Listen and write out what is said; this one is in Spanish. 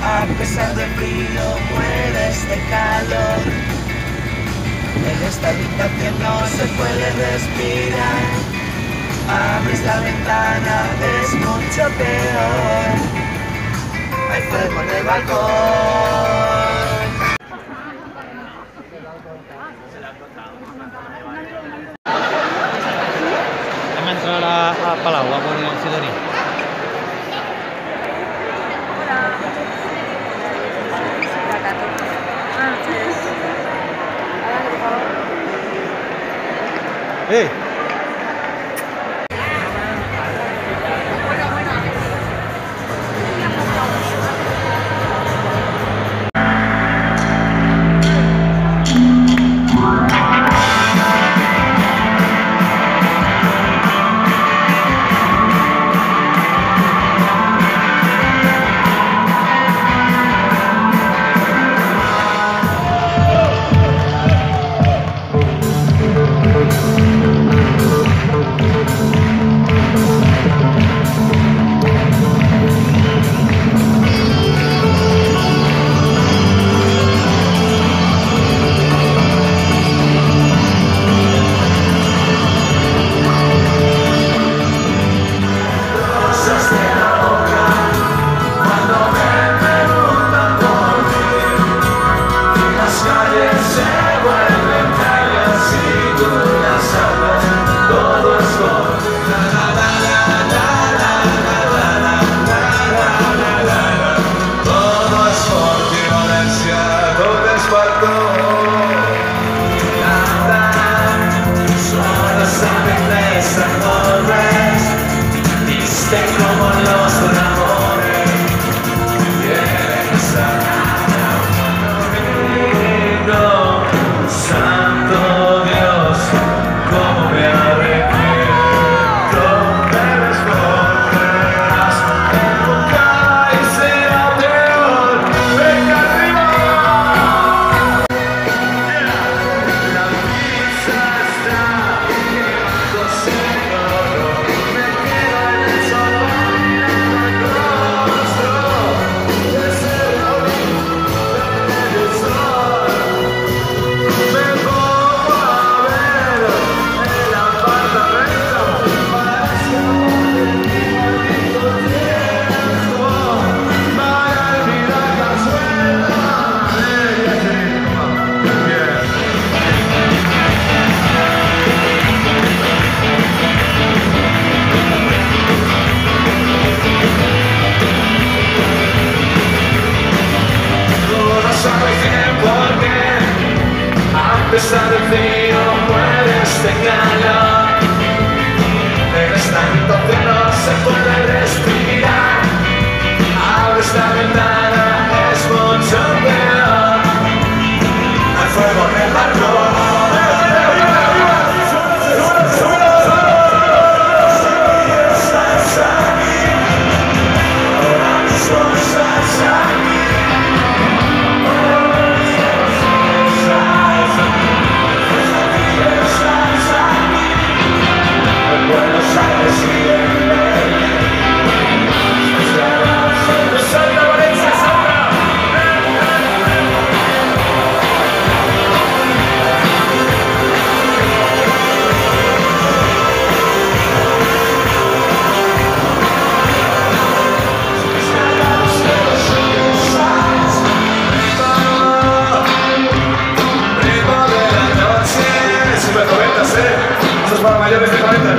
A pesar del frío, mueres de calor. En esta habitación no se puede respirar. Abres la ventana, es mucho peor. Hay fuego en el balcón. Hem entrat a Palau, a veure el Sidoní. Hey! A pesar del frío, mueres de calor. En esta habitación no se puede respirar. Abres la ventana, es mucho peor. Hay fuego en el balcón. Para mayores de 40,